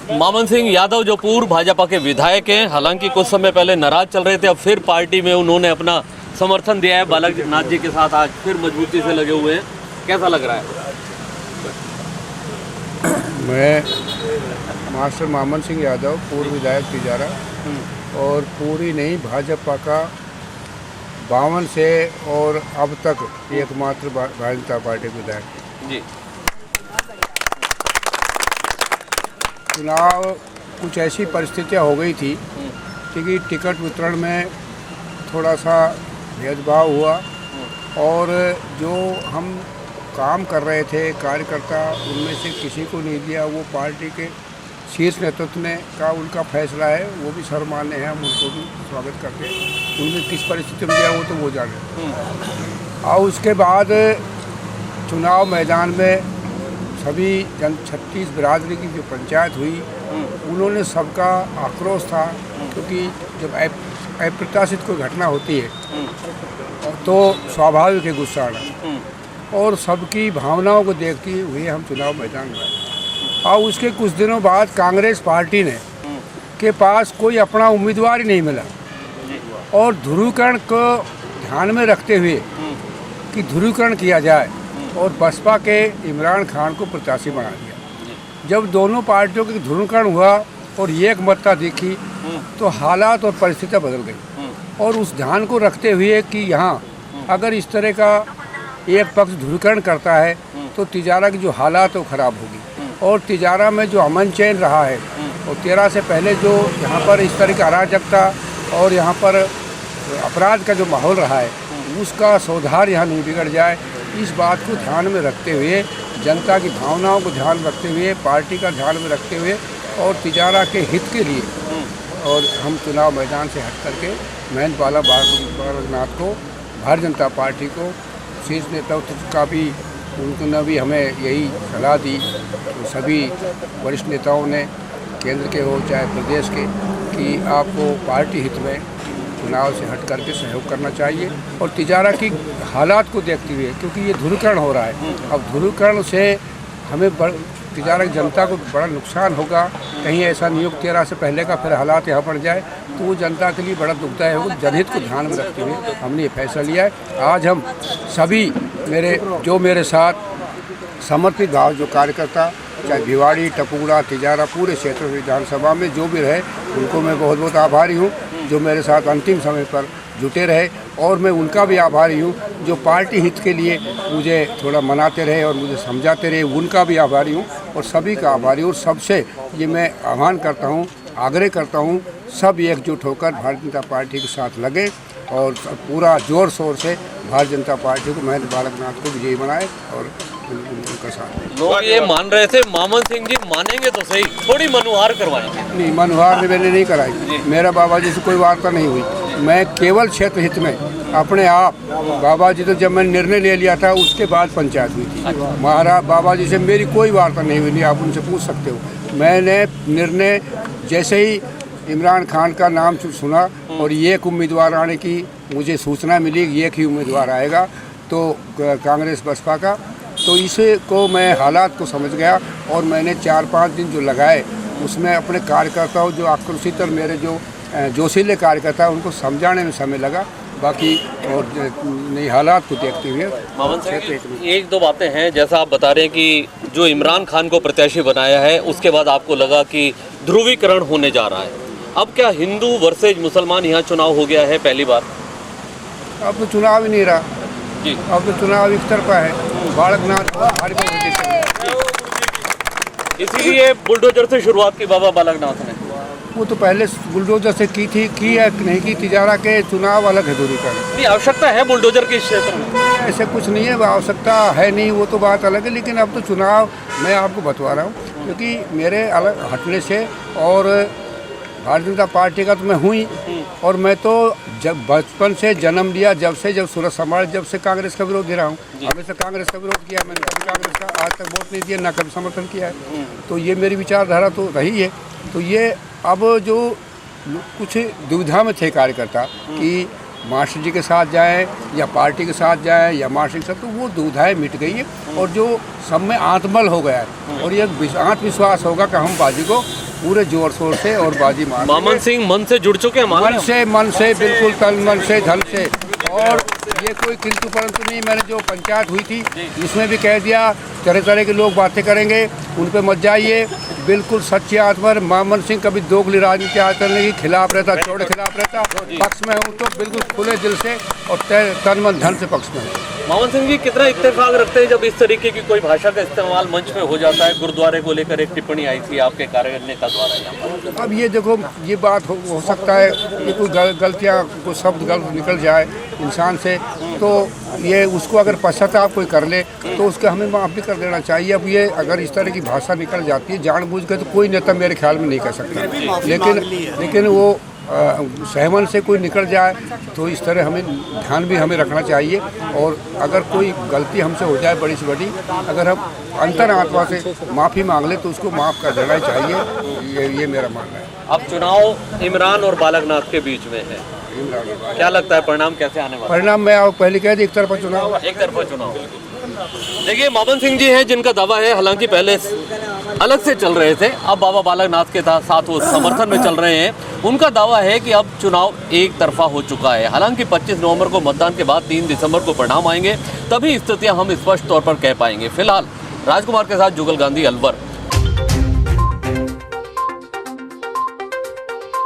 मामन सिंह यादव जो पूर्व भाजपा के विधायक हैं, हालांकि कुछ समय पहले नाराज चल रहे थे, अब फिर पार्टी में उन्होंने अपना समर्थन दिया है। बालकनाथ जी के साथ आज फिर मजबूती से लगे हुए हैं, कैसा लग रहा है? मैं मास्टर मामन सिंह यादव, पूर्व विधायक तिजारा और पूरी नहीं भाजपा का 52 से और अब तक एकमात्र भारतीय जनता पार्टी के विधायक जी। चुनाव कुछ ऐसी परिस्थितियां हो गई थी कि टिकट वितरण में थोड़ा सा भेदभाव हुआ और जो हम काम कर रहे थे कार्यकर्ता, उनमें से किसी को नहीं दिया। वो पार्टी के शीर्ष नेतृत्व ने का उनका फैसला है, वो भी सर्वमान्य है, हम उनको भी स्वागत करते हैं। उनमें किस परिस्थिति में दिया वो तो वो जाने। और उसके बाद चुनाव मैदान में सभी 36 बिरादरी की जो पंचायत हुई, उन्होंने सबका आक्रोश था, क्योंकि जब अप्रत्याशित कोई घटना होती है तो स्वाभाविक है गुस्सा आना, और सबकी भावनाओं को देखते हुए हम चुनाव मैदान में आए। और उसके कुछ दिनों बाद कांग्रेस पार्टी ने के पास कोई अपना उम्मीदवार ही नहीं मिला, और ध्रुवीकरण को ध्यान में रखते हुए कि ध्रुवीकरण किया जाए और बसपा के इमरान खान को प्रत्याशी बना दिया। जब दोनों पार्टियों के ध्रुवीकरण हुआ और एक मत्ता दिखी तो हालात और परिस्थितियाँ बदल गई, और उस ध्यान को रखते हुए कि यहाँ अगर इस तरह का एक पक्ष ध्रुवीकरण करता है तो तिजारा की जो हालात वो ख़राब होगी। और तिजारा में जो अमन चैन रहा है और 13 से पहले जो यहाँ पर इस तरह की अराजकता और यहाँ पर अपराध का जो माहौल रहा है, उसका सुधार यहाँ नहीं बिगड़ जाए, इस बात को ध्यान में रखते हुए, जनता की भावनाओं को ध्यान रखते हुए, पार्टी का ध्यान में रखते हुए और तिजारा के हित के लिए, और हम चुनाव मैदान से हट करके महंत वाला बालकनाथ को, भारतीय जनता पार्टी को, शीर्ष नेतृत्व का भी उन्होंने भी हमें यही सलाह दी, तो सभी वरिष्ठ नेताओं ने, केंद्र के हो चाहे प्रदेश के, कि आपको पार्टी हित में चुनाव से हट करके सहयोग करना चाहिए। और तिजारा की हालात को देखते हुए, क्योंकि ये ध्रुवीकरण हो रहा है, अब ध्रुवीकरण से हमें तिजारा की जनता को बड़ा नुकसान होगा। कहीं ऐसा नहीं हो 13 से पहले का फिर हालात यहाँ पड़ जाए तो वो जनता के लिए बड़ा दुखदायक होगा। जनहित को ध्यान में रखते हुए हमने ये फैसला लिया है। आज हम सभी मेरे साथ समर्पित भाव जो कार्यकर्ता, चाहे भिवाड़ी, टपूरा, तिजारा, पूरे क्षेत्र विधानसभा में जो भी रहे, उनको मैं बहुत बहुत आभारी हूँ जो मेरे साथ अंतिम समय पर जुटे रहे, और मैं उनका भी आभारी हूँ जो पार्टी हित के लिए मुझे थोड़ा मनाते रहे और मुझे समझाते रहे, उनका भी आभारी हूँ और सभी का आभारी हूँ। और सबसे ये मैं आह्वान करता हूँ, आग्रह करता हूँ, सब एकजुट होकर भारतीय जनता पार्टी के साथ लगे और पूरा जोर शोर से भारतीय जनता पार्टी को, महंत बालकनाथ को विजयी बनाए और उनका साथ। लोग ये मान रहे थे मामन सिंह जी मानेंगे तो सही, थोड़ी मनुहार करवाएंगे। नहीं, मनुहार मैंने नहीं कराई, मेरा बाबा जी से कोई वार्ता नहीं हुई। मैं केवल क्षेत्र हित में अपने आप, बाबा जी तो जब मैंने निर्णय ले लिया था उसके बाद पंचायत हुई थी। महाराज बाबा जी से मेरी कोई वार्ता नहीं हुई, नहीं आप उनसे पूछ सकते हो। मैंने निर्णय जैसे ही इमरान खान का नाम सुना और एक उम्मीदवार आने की मुझे सूचना मिली, एक ही उम्मीदवार आएगा तो कांग्रेस बसपा का, तो इसे को मैं हालात को समझ गया और मैंने 4-5 दिन जो लगाए उसमें अपने कार्यकर्ताओं जो आक्रोशित और मेरे जो जोशीले कार्यकर्ता उनको समझाने में समय लगा। बाकी और नई हालात को देखते हुए मामन सिंह, एक दो बातें हैं, जैसा आप बता रहे हैं कि जो इमरान खान को प्रत्याशी बनाया है उसके बाद आपको लगा कि ध्रुवीकरण होने जा रहा है। अब क्या हिंदू वर्सेज मुसलमान यहाँ चुनाव हो गया है पहली बार? अब तो चुनाव ही नहीं रहा जी, अब तो चुनाव एक तरफा है। बालकनाथ इसीलिए बुलडोजर से शुरुआत की बाबा बालकनाथ ने। वो तो पहले बुलडोजर से की थी, की है नहीं की। तिजारा के चुनाव अलग है, ध्रुवीकरण। नहीं, आवश्यकता है बुलडोजर के क्षेत्र में? ऐसे कुछ नहीं है, आवश्यकता है नहीं, वो तो बात अलग है। लेकिन अब तो चुनाव मैं आपको बतवा रहा हूँ, क्योंकि मेरे अलग हटने से, और भारतीय जनता पार्टी का तो मैं हूँ ही, और मैं तो जब बचपन से जन्म लिया, जब सूरत संभाल, जब से कांग्रेस का विरोध दे रहा हूँ। हमेशा कांग्रेस का विरोध किया मैंने, कभी कांग्रेस का आज तक वोट नहीं दिया, ना कभी समर्थन किया है। तो ये मेरी विचारधारा तो रही है। तो ये अब जो कुछ दुविधा में थे कार्यकर्ता कि मास्टर जी के साथ जाएं या पार्टी के साथ जाएं या मास्टर के साथ, तो वो दुविधाएं मिट गई है और जो सब में आत्मबल हो गया है और ये आत्मविश्वास होगा कि हम बाजी को पूरे जोर शोर से और बाजी मार रहे हैं। मामन सिंह मन से जुड़ चुके हैं, मान रहे हैं? मन से बिल्कुल तन मन से धन से। और ये कोई किंतु परंतु नहीं, मैंने जो पंचायत हुई थी इसमें भी कह दिया, तरह तरह के लोग बातें करेंगे, उन पे मत जाइए। बिल्कुल सच्चे आत्मा मामन सिंह कभी दोगली राजनीति आज करने के खिलाफ रहता, चौड़े खिलाफ रहता। पक्ष में हूँ तो बिल्कुल खुले दिल से और तन मन धन से पक्ष में हूँ। मामन सिंह जी कितना इत्तेफाक रखते हैं जब इस तरीके की कोई भाषा का इस्तेमाल मंच में हो जाता है? गुरुद्वारे को लेकर एक टिप्पणी आई थी आपके कार्यनेता द्वारा यहाँ पर। अब ये देखो, ये बात हो सकता है कि कोई गलतियाँ, कोई शब्द गलत निकल जाए इंसान से, तो ये उसको अगर पश्चाताप कोई कर ले तो उसका हमें माफ़ भी कर देना चाहिए। अब ये अगर इस तरह की भाषा निकल जाती है जानबूझ कर, तो कोई नेता मेरे ख्याल में नहीं कर सकता। लेकिन वो सहमन से कोई निकल जाए तो इस तरह हमें ध्यान भी हमें रखना चाहिए। और अगर कोई गलती हमसे हो जाए बड़ी से बड़ी, अगर हम अंतर आत्मा से माफ़ी मांग ले तो उसको माफ़ कर देना चाहिए। ये मेरा मानना है। अब चुनाव इमरान और बालकनाथ के बीच में है, क्या लगता है परिणाम कैसे आने वाला? परिणाम मैं आपको पहले कह दी, एक तरफा चुनाव। एक तरफा चुनाव। देखिए मामन सिंह जी हैं जिनका दावा है, हालांकि पहले अलग से चल रहे थे, अब बाबा बालकनाथ के साथ वो समर्थन में चल रहे हैं। उनका दावा है कि अब चुनाव एक तरफा हो चुका है। हालांकि 25 नवंबर को मतदान के बाद 3 दिसंबर को परिणाम आएंगे, तभी स्थितियां हम स्पष्ट तौर पर कह पाएंगे। फिलहाल राजकुमार के साथ जुगल गांधी, अलवर।